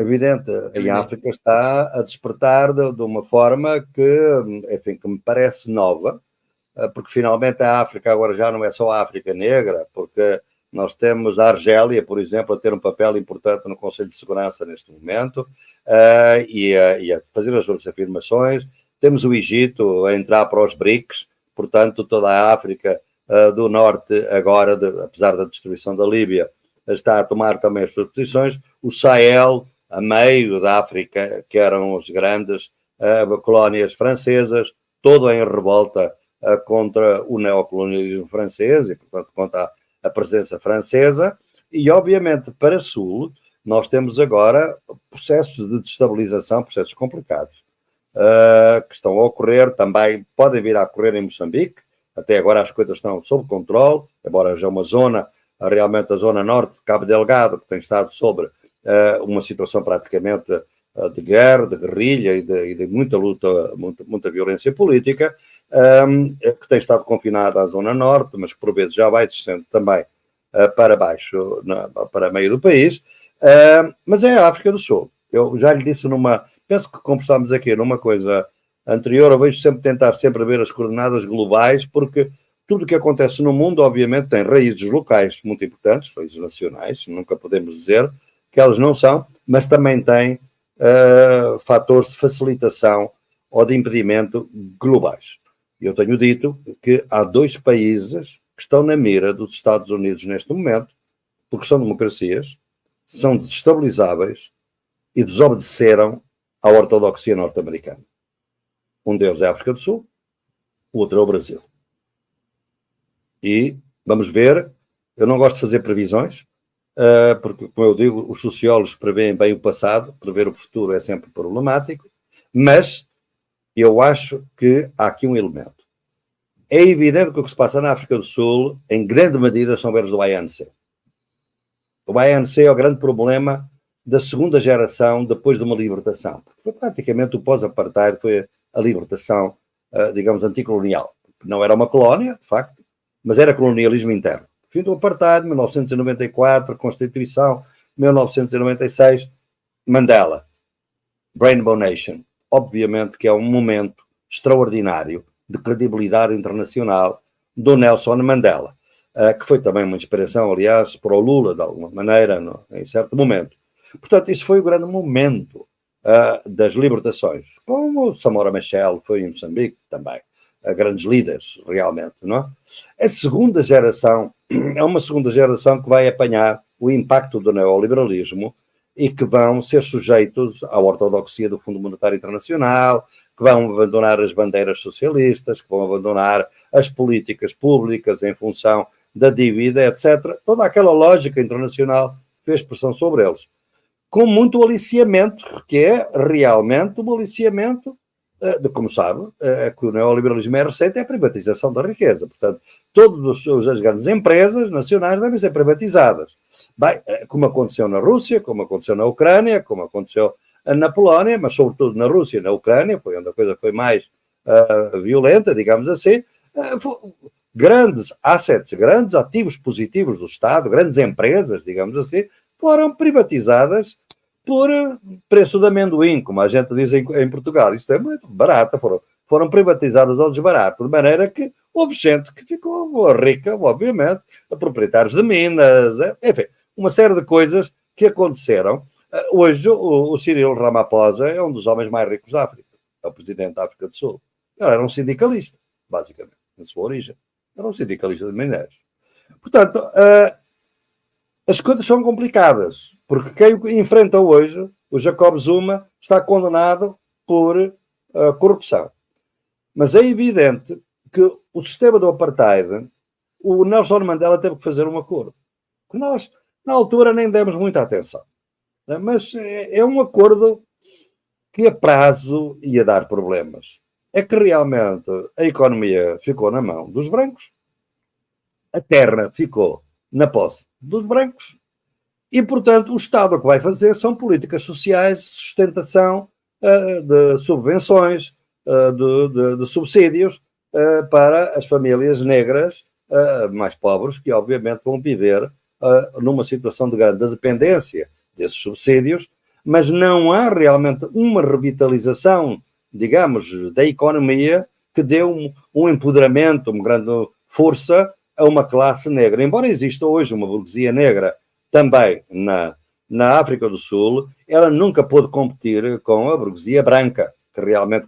evidente, em Evidente. África está a despertar de uma forma que, enfim, que me parece nova, porque finalmente a África agora já não é só a África negra, porque nós temos a Argélia, por exemplo, a ter um papel importante no Conselho de Segurança neste momento, e a fazer as outras afirmações. Temos o Egito a entrar para os BRICS, portanto, toda a África do Norte, agora, apesar da destruição da Líbia, está a tomar também as suas posições. O Sahel, a meio da África, que eram as grandes colónias francesas, todo em revolta contra o neocolonialismo francês e, portanto, contra a presença francesa. E, obviamente, para Sul, nós temos agora processos de destabilização, processos complicados, que estão a ocorrer, também podem vir a ocorrer em Moçambique. Até agora as coisas estão sob controle, embora já uma zona, realmente a zona norte de Cabo Delgado, que tem estado sobre uma situação praticamente de guerra, de guerrilha e de muita luta, muita violência política, que tem estado confinada à zona norte, mas que por vezes já vai descendo também para baixo, para meio do país, mas é a África do Sul. Eu já lhe disse penso que conversámos aqui numa coisa anterior, eu vejo sempre tentar sempre ver as coordenadas globais, porque tudo o que acontece no mundo, obviamente, tem raízes locais muito importantes, raízes nacionais, nunca podemos dizer que elas não são, mas também tem fatores de facilitação ou de impedimento globais. Eu tenho dito que há 2 países que estão na mira dos Estados Unidos neste momento, porque são democracias, são desestabilizáveis e desobedeceram à ortodoxia norte-americana. Um deles é a África do Sul, o outro é o Brasil. E vamos ver, eu não gosto de fazer previsões, porque, como eu digo, os sociólogos preveem bem o passado, prever o futuro é sempre problemático, mas eu acho que há aqui um elemento. É evidente que o que se passa na África do Sul, em grande medida, são erros do ANC. O ANC é o grande problema da segunda geração depois de uma libertação. Foi praticamente o pós-apartheid, foi a libertação, digamos, anticolonial. Não era uma colónia, de facto, mas era colonialismo interno. Fim do apartheid, 1994, Constituição, 1996, Mandela, Rainbow Nation. Obviamente que é um momento extraordinário de credibilidade internacional do Nelson Mandela, que foi também uma inspiração, aliás, para o Lula, de alguma maneira, em certo momento. Portanto, isso foi o grande momento das libertações, como Samora Machel foi em Moçambique também, grandes líderes, realmente, não é? A segunda geração é uma segunda geração que vai apanhar o impacto do neoliberalismo e que vão ser sujeitos à ortodoxia do Fundo Monetário Internacional, que vão abandonar as bandeiras socialistas, que vão abandonar as políticas públicas em função da dívida, etc. Toda aquela lógica internacional fez pressão sobre eles. Com muito aliciamento, que é realmente um aliciamento, como sabe, que o neoliberalismo é recente, é a privatização da riqueza. Portanto, todas as grandes empresas nacionais devem ser privatizadas. Bem, como aconteceu na Rússia, como aconteceu na Ucrânia, como aconteceu na Polónia, mas sobretudo na Rússia e na Ucrânia, foi onde a coisa foi mais violenta, digamos assim, grandes assets, grandes ativos positivos do Estado, grandes empresas, digamos assim, foram privatizadas por preço de amendoim, como a gente diz em Portugal. Isto é muito barato, foram privatizadas ao desbarato, de maneira que houve gente que ficou rica, obviamente, proprietários de minas, enfim, uma série de coisas que aconteceram. Hoje, o Cyril Ramaphosa é um dos homens mais ricos da África, é o presidente da África do Sul. Ele era um sindicalista, basicamente, na sua origem. Era um sindicalista de minérios. Portanto, as coisas são complicadas, porque quem enfrenta hoje, o Jacob Zuma, está condenado por corrupção. Mas é evidente que o sistema do apartheid, o Nelson Mandela teve que fazer um acordo, que nós, na altura, nem demos muita atenção. Mas é um acordo que a prazo ia dar problemas. É que realmente a economia ficou na mão dos brancos, a terra ficou na posse dos brancos e, portanto, o Estado o que vai fazer são políticas sociais de sustentação, de subvenções, de subsídios para as famílias negras mais pobres, que obviamente vão viver numa situação de grande dependência desses subsídios, mas não há realmente uma revitalização, digamos, da economia que dê um empoderamento, uma grande força a uma classe negra. Embora exista hoje uma burguesia negra também na África do Sul, ela nunca pôde competir com a burguesia branca, que realmente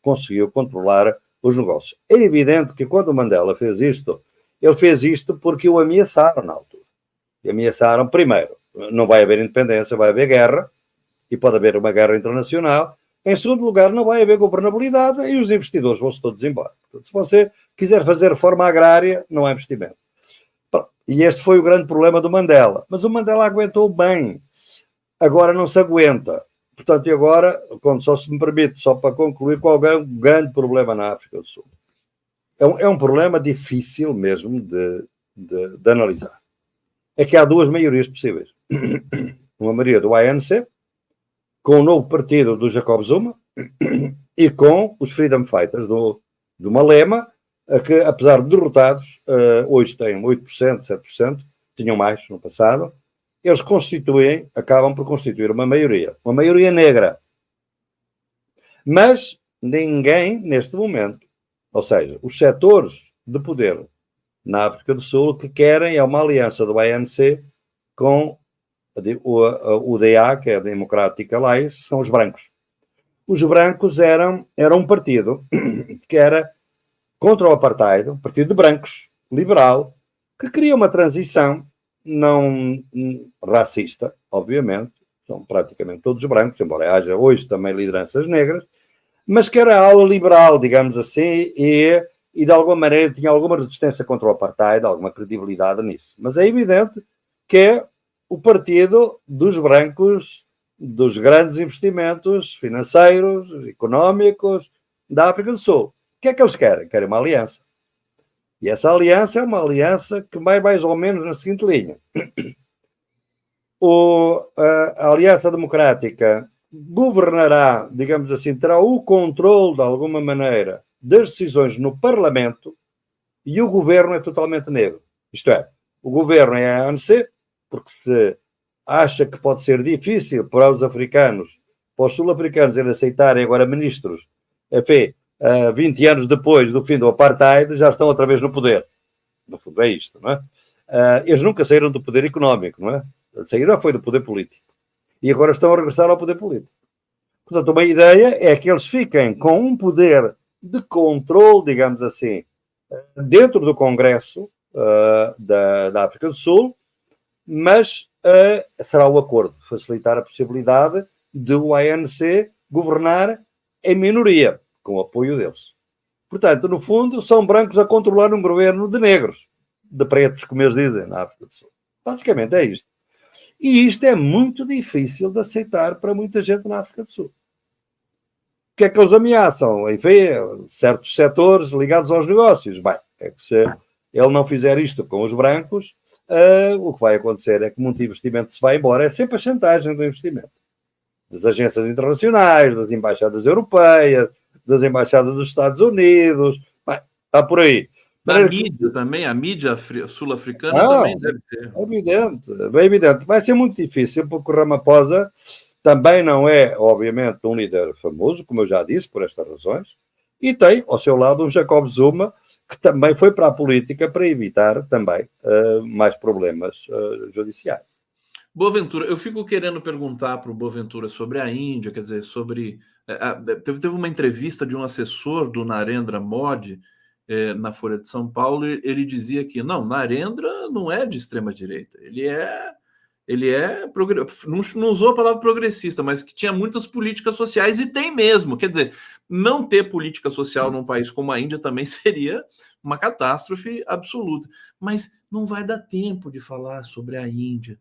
conseguiu controlar os negócios. É evidente que quando o Mandela fez isto, ele fez isto porque o ameaçaram na altura. E ameaçaram, primeiro, não vai haver independência, vai haver guerra, e pode haver uma guerra internacional. Em segundo lugar, não vai haver governabilidade e os investidores vão-se todos embora. Portanto, se você quiser fazer reforma agrária, não há investimento. E este foi o grande problema do Mandela. Mas o Mandela aguentou bem. Agora não se aguenta. Portanto, e agora, quando só se me permite, só para concluir, qual é o grande problema na África do Sul? É um problema difícil mesmo de analisar. É que há duas maiorias possíveis. Uma maioria do ANC, com o novo partido do Jacob Zuma, e com os Freedom Fighters do Malema, que, apesar de derrotados, hoje têm 8%, 7%, tinham mais no passado, eles acabam por constituir uma maioria negra. Mas ninguém, neste momento, ou seja, os setores de poder na África do Sul, que querem é uma aliança do ANC com o DA, que é a Democratic Alliance, são os brancos. Os brancos eram um partido que era contra o apartheid, um partido de brancos, liberal, que queria uma transição não racista, obviamente, são praticamente todos brancos, embora haja hoje também lideranças negras, mas que era ala liberal, digamos assim, e de alguma maneira tinha alguma resistência contra o apartheid, alguma credibilidade nisso. Mas é evidente que é o partido dos brancos, dos grandes investimentos financeiros, económicos da África do Sul. O que é que eles querem? Querem uma aliança. E essa aliança é uma aliança que vai mais ou menos na seguinte linha. A Aliança Democrática governará, digamos assim, terá o controle, de alguma maneira, das decisões no Parlamento e o governo é totalmente negro. Isto é, o governo é a ANC, porque se acha que pode ser difícil para os africanos, para os sul-africanos eles aceitarem agora ministros, enfim, 20 anos depois do fim do apartheid, já estão outra vez no poder. No fundo é isto, não é? Eles nunca saíram do poder económico, não é? Saíram foi do poder político. E agora estão a regressar ao poder político. Portanto, uma ideia é que eles fiquem com um poder de controle, digamos assim, dentro do Congresso da África do Sul, mas será o acordo, facilitar a possibilidade de o ANC governar em minoria, com o apoio deles. Portanto, no fundo, são brancos a controlar um governo de negros, de pretos, como eles dizem, na África do Sul. Basicamente é isto. E isto é muito difícil de aceitar para muita gente na África do Sul. O que é que eles ameaçam? Enfim, certos setores ligados aos negócios. Bem, é que se ele não fizer isto com os brancos, o que vai acontecer é que muito investimento se vai embora. É sempre a chantagem do investimento. Das agências internacionais, das embaixadas europeias, das embaixadas dos Estados Unidos. Bem, está por aí. Da mídia também, a mídia sul-africana também deve ser. É evidente, bem evidente. Vai ser muito difícil, porque o Ramaphosa também não é, obviamente, um líder famoso, como eu já disse, por estas razões, e tem ao seu lado um Jacob Zuma, que também foi para a política para evitar também mais problemas judiciais. Boaventura, eu fico querendo perguntar para o Boaventura sobre a Índia, quer dizer, sobre... Teve uma entrevista de um assessor do Narendra Modi na Folha de São Paulo, e ele dizia que não, Narendra não é de extrema-direita, ele é não usou a palavra progressista, mas que tinha muitas políticas sociais, e tem mesmo. Quer dizer, não ter política social num país como a Índia também seria uma catástrofe absoluta. Mas não vai dar tempo de falar sobre a Índia.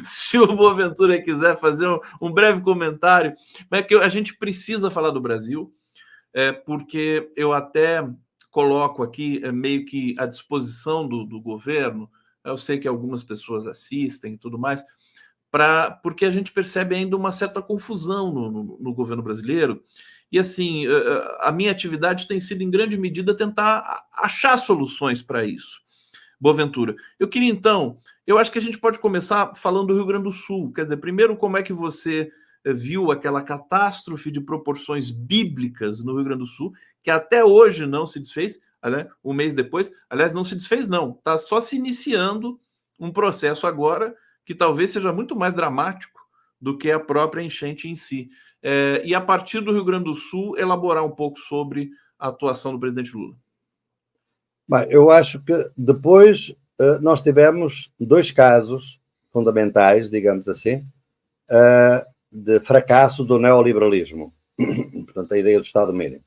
Se o Boaventura quiser fazer um breve comentário, é que a gente precisa falar do Brasil, porque eu até coloco aqui meio que à disposição do governo. Eu sei que algumas pessoas assistem e tudo mais, porque a gente percebe ainda uma certa confusão no governo brasileiro. E assim, a minha atividade tem sido, em grande medida, tentar achar soluções para isso. Boaventura. Eu queria, então, eu acho que a gente pode começar falando do Rio Grande do Sul. Quer dizer, primeiro, como é que você viu aquela catástrofe de proporções bíblicas no Rio Grande do Sul, que até hoje não se desfez, um mês depois, aliás, não se desfez não, está só se iniciando um processo agora que talvez seja muito mais dramático do que a própria enchente em si. E a partir do Rio Grande do Sul, elaborar um pouco sobre a atuação do presidente Lula. Bem, eu acho que depois nós tivemos 2 casos fundamentais, digamos assim, de fracasso do neoliberalismo. Portanto, a ideia do Estado mínimo.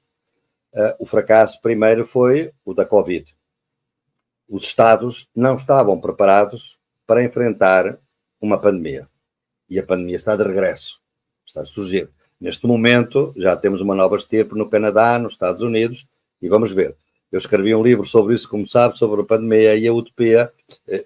O fracasso primeiro foi o da Covid. Os Estados não estavam preparados para enfrentar uma pandemia. E a pandemia está de regresso, está a surgir. Neste momento, já temos uma nova estirpe no Canadá, nos Estados Unidos, e vamos ver. Eu escrevi um livro sobre isso, como sabe, sobre a pandemia e a utopia,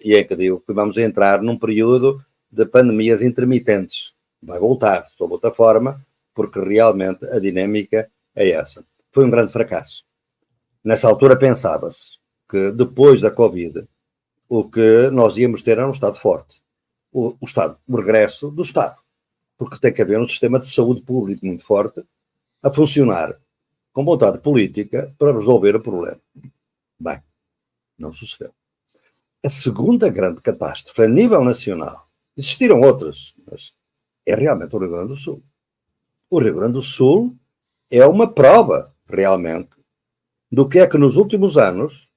e é que digo que vamos entrar num período de pandemias intermitentes. Vai voltar, sob outra forma, porque realmente a dinâmica é essa. Foi um grande fracasso. Nessa altura pensava-se que depois da Covid, o que nós íamos ter era um Estado forte. O regresso do Estado. Porque tem que haver um sistema de saúde público muito forte a funcionar com vontade política para resolver o problema. Bem, não sucedeu. A segunda grande catástrofe a nível nacional, existiram outras, mas é realmente o Rio Grande do Sul. O Rio Grande do Sul é uma prova, realmente, do que é que nos últimos anos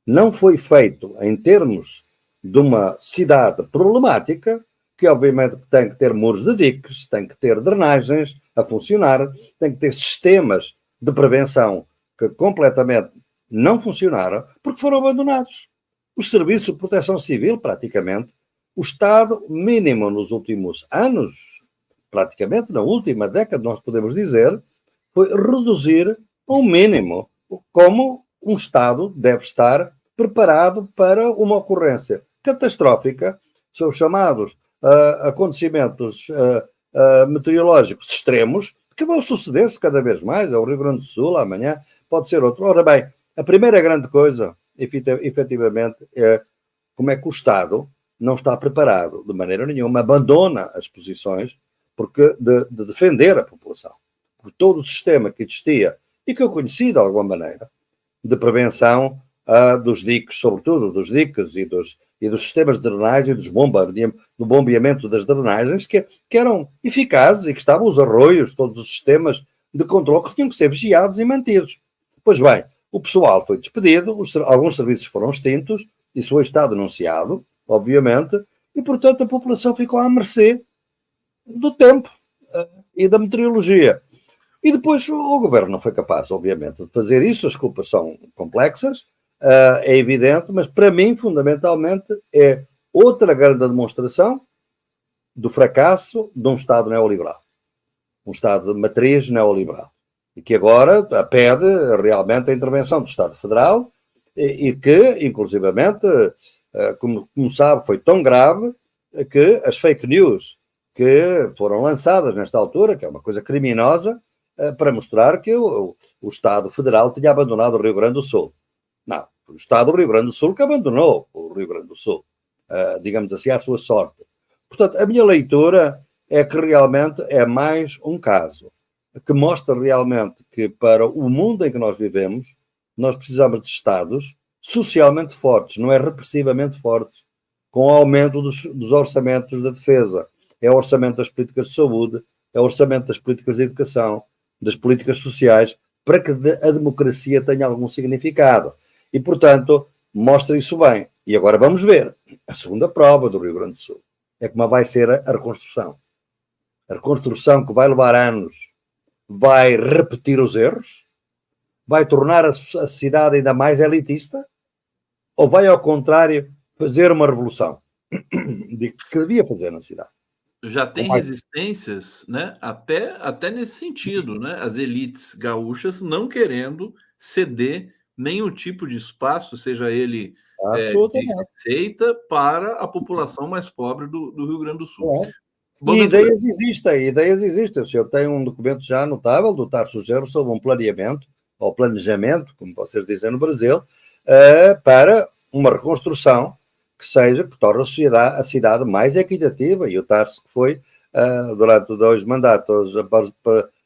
não foi feito em termos de uma cidade problemática, que obviamente tem que ter muros de diques, tem que ter drenagens a funcionar, tem que ter sistemas de prevenção que completamente não funcionaram, porque foram abandonados. Os serviços de proteção civil, praticamente, o Estado mínimo nos últimos anos, praticamente na última década, nós podemos dizer, foi reduzir ao mínimo, como um Estado deve estar preparado para uma ocorrência catastrófica, são chamados acontecimentos meteorológicos extremos, que vão suceder-se cada vez mais, é o Rio Grande do Sul, amanhã pode ser outro. Ora bem, a primeira grande coisa, efetivamente, é como é que o Estado não está preparado, de maneira nenhuma, abandona as posições porque de defender a população. Por todo o sistema que existia, e que eu conheci de alguma maneira, de prevenção dos diques, sobretudo dos diques e dos sistemas de drenagem, do bombeamento das drenagens, que eram eficazes e que estavam os arroios, todos os sistemas de controle que tinham que ser vigiados e mantidos. Pois bem, o pessoal foi despedido, alguns serviços foram extintos, isso foi está denunciado, obviamente, e portanto a população ficou à mercê do tempo e da meteorologia. E depois o governo não foi capaz, obviamente, de fazer isso, as culpas são complexas, é evidente, mas para mim, fundamentalmente, é outra grande demonstração do fracasso de um Estado neoliberal. Um Estado de matriz neoliberal. E que agora pede realmente a intervenção do Estado Federal e que, inclusivamente, como sabe, foi tão grave que as fake news que foram lançadas nesta altura, que é uma coisa criminosa, para mostrar que o Estado Federal tinha abandonado o Rio Grande do Sul. Não, foi o Estado do Rio Grande do Sul que abandonou o Rio Grande do Sul, digamos assim, à sua sorte. Portanto, a minha leitura é que realmente é mais um caso que mostra realmente que para o mundo em que nós vivemos, nós precisamos de Estados socialmente fortes, não é repressivamente fortes, com o aumento dos orçamentos da defesa. É o orçamento das políticas de saúde, é o orçamento das políticas de educação, das políticas sociais, para que a democracia tenha algum significado. E, portanto, mostra isso bem. E agora vamos ver. A segunda prova do Rio Grande do Sul é como vai ser a reconstrução. A reconstrução que vai levar anos vai repetir os erros? Vai tornar a cidade ainda mais elitista? Ou vai, ao contrário, fazer uma revolução que devia fazer na cidade? Já tem resistências, né, até nesse sentido, né, as elites gaúchas não querendo ceder nenhum tipo de espaço, seja ele de receita, para a população mais pobre do Rio Grande do Sul. É. E ideias existem. Eu tenho um documento já notável do Tarso Genro sobre um planeamento, ou planejamento, como vocês dizem no Brasil, para uma reconstrução que torne a cidade mais equitativa, e o Tarso, que foi, durante 2 mandatos,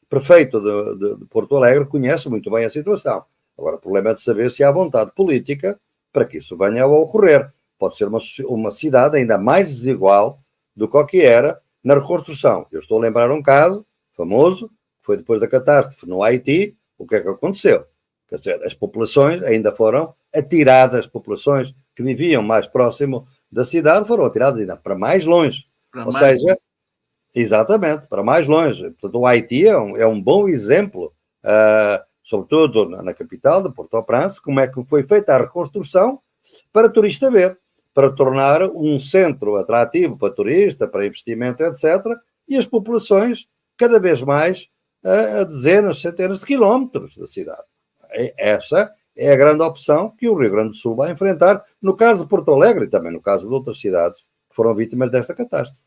prefeito de Porto Alegre, conhece muito bem a situação. Agora, o problema é de saber se há vontade política para que isso venha a ocorrer. Pode ser uma cidade ainda mais desigual do que era na reconstrução. Eu estou a lembrar um caso famoso, que foi depois da catástrofe no Haiti. O que é que aconteceu? Quer dizer, as populações ainda foram atiradas, as populações que viviam mais próximo da cidade foram atiradas ainda para mais longe. Ou seja, exatamente, para mais longe. Portanto, o Haiti é um bom exemplo, sobretudo na capital, de Port-au-Prince, como é que foi feita a reconstrução para turista ver, para tornar um centro atrativo para turista, para investimento, etc., e as populações cada vez mais a dezenas, centenas de quilómetros da cidade. Essa é a grande opção que o Rio Grande do Sul vai enfrentar, no caso de Porto Alegre e também no caso de outras cidades que foram vítimas desta catástrofe.